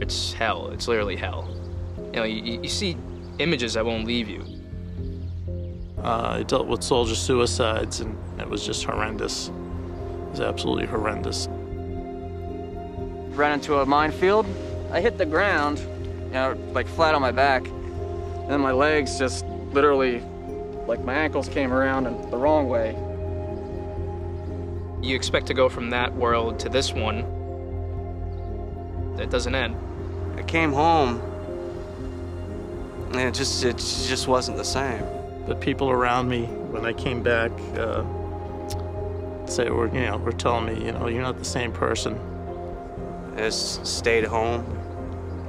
It's hell. It's literally hell. You know, you see images that won't leave you. I dealt with soldier suicides, and it was just horrendous. It was absolutely horrendous. Ran into a minefield. I hit the ground, you know, like flat on my back. And then my legs just literally, like my ankles came around in the wrong way. You expect to go from that world to this one. It doesn't end. I came home, and it just wasn't the same. The people around me, when I came back, were telling me, you're not the same person. I just stayed home,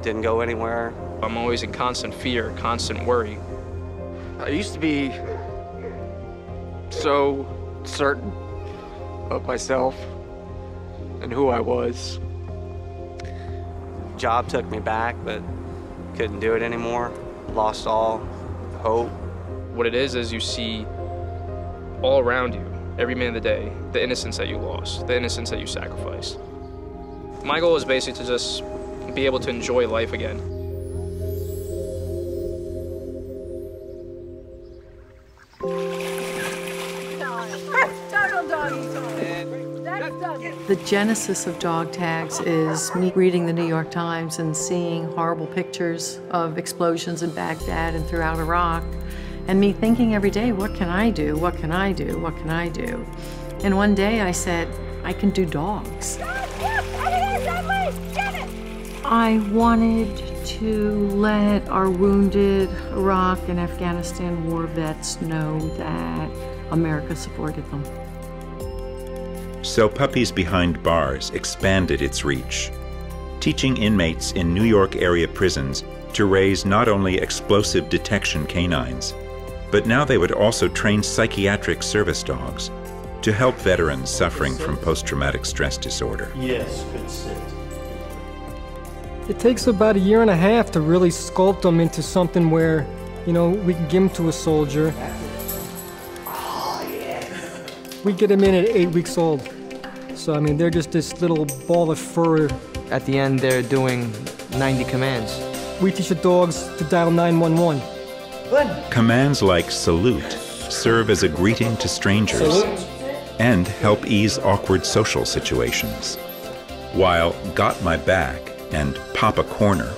didn't go anywhere. I'm always in constant fear, constant worry. I used to be so certain of myself and who I was. Job took me back, but couldn't do it anymore. Lost all hope. What it is you see all around you, every minute of the day, the innocence that you lost, the innocence that you sacrificed. My goal is basically to just be able to enjoy life again. The genesis of dog tags is me reading the New York Times and seeing horrible pictures of explosions in Baghdad and throughout Iraq, and me thinking every day, what can I do? What can I do? What can I do? And one day I said, I can do dogs. I wanted to let our wounded Iraq and Afghanistan war vets know that America supported them. So Puppies Behind Bars expanded its reach, teaching inmates in New York area prisons to raise not only explosive detection canines, but now they would also train psychiatric service dogs to help veterans suffering from post-traumatic stress disorder. Yes, good sit. It takes about 1.5 years to really sculpt them into something where, we can give them to a soldier. We get them in at 8 weeks old. So, they're just this little ball of fur. At the end, they're doing 90 commands. We teach the dogs to dial 911. Commands like salute serve as a greeting to strangers and help ease awkward social situations, while Got My Back and Pop a Corner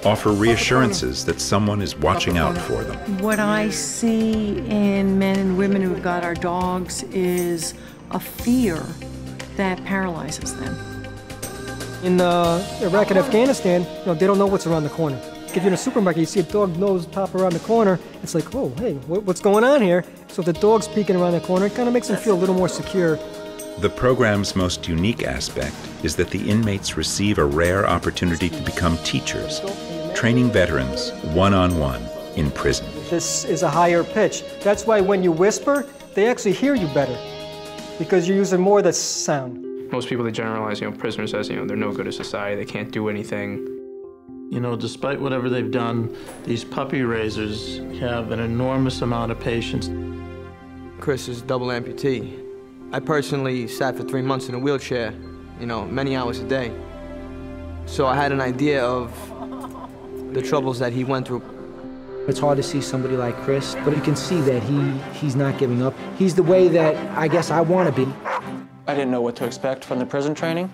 offer reassurances that someone is watching out for them. What I see in men and women who've got our dogs is a fear that paralyzes them. In Iraq and Afghanistan, they don't know what's around the corner. If you're in a supermarket, you see a dog nose pop around the corner, it's like, oh, hey, what's going on here? So if the dog's peeking around the corner, it kind of makes them feel a little more secure. The program's most unique aspect is that the inmates receive a rare opportunity to become teachers, training veterans one-on-one in prison. This is a higher pitch. That's why when you whisper, they actually hear you better, because you're using more of the sound. Most people, they generalize, prisoners as, they're no good to society, they can't do anything. Despite whatever they've done, these puppy raisers have an enormous amount of patience. Chris is double amputee. I personally sat for 3 months in a wheelchair, many hours a day. So I had an idea of the troubles that he went through. It's hard to see somebody like Chris, but you can see that he's not giving up. He's the way that I guess I want to be. I didn't know what to expect from the prison training.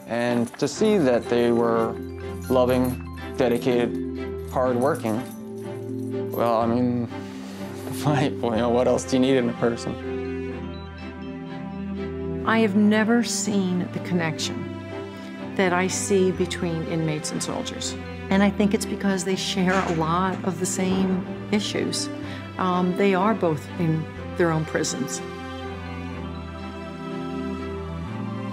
And to see that they were loving, dedicated, hard-working, well, what else do you need in a person? I have never seen the connection that I see between inmates and soldiers. And I think it's because they share a lot of the same issues. They are both in their own prisons.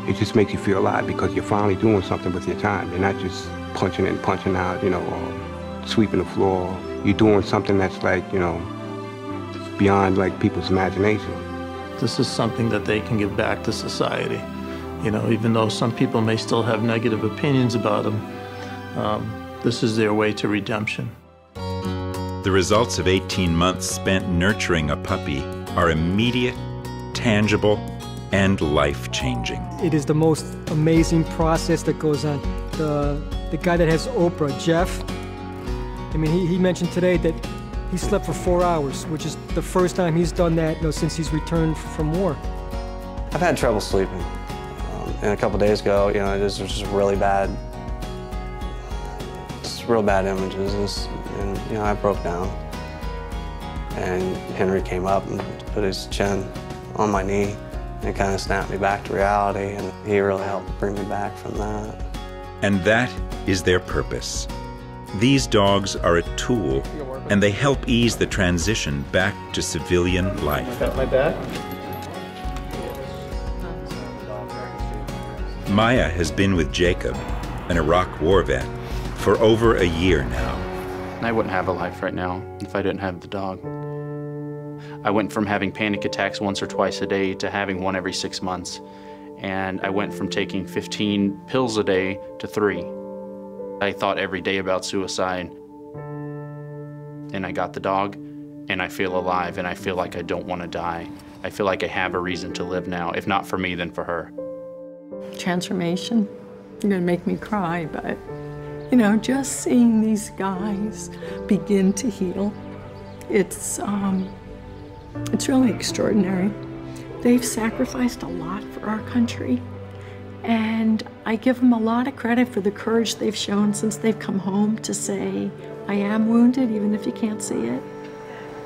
It just makes you feel alive because you're finally doing something with your time. You're not just punching in, punching out, or sweeping the floor. You're doing something that's like, beyond people's imagination. This is something that they can give back to society. Even though some people may still have negative opinions about them, this is their way to redemption. The results of 18 months spent nurturing a puppy are immediate, tangible, and life-changing. It is the most amazing process that goes on. the guy that has Oprah, Jeff. I mean, he mentioned today that he slept for 4 hours, which is the first time he's done that, you know, since he's returned from war. I've had trouble sleeping. And a couple days ago, you know, it was just really bad. Just real bad images, and you know, I broke down. And Henry came up and put his chin on my knee and kind of snapped me back to reality, and he really helped bring me back from that. And that is their purpose. These dogs are a tool, and they help ease the transition back to civilian life. Got my back? Maya has been with Jacob, an Iraq war vet, for over a year now. I wouldn't have a life right now if I didn't have the dog. I went from having panic attacks once or twice a day to having one every 6 months. And I went from taking 15 pills a day to 3. I thought every day about suicide. And I got the dog, and I feel alive, and I feel like I don't want to die. I feel like I have a reason to live now, if not for me, then for her. Transformation. You're gonna make me cry, but you know, just seeing these guys begin to heal, it's really extraordinary. They've sacrificed a lot for our country, and I give them a lot of credit for the courage they've shown since they've come home to say, I am wounded, even if you can't see it.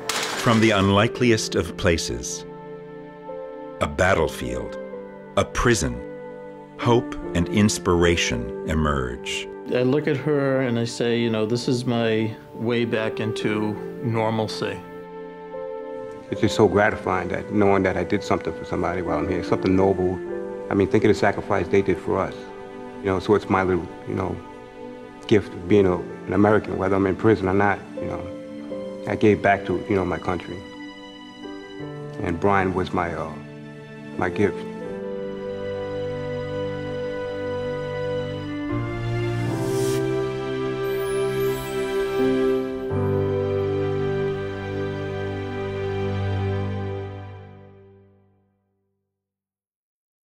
From the unlikeliest of places, a battlefield, a prison, hope and inspiration emerge. I look at her and I say, you know, this is my way back into normalcy. It's just so gratifying that knowing that I did something for somebody while I'm here, something noble. I mean, think of the sacrifice they did for us. You know, so it's my little, you know, gift of being an American, whether I'm in prison or not, you know. I gave back to, you know, my country. And Brian was my gift.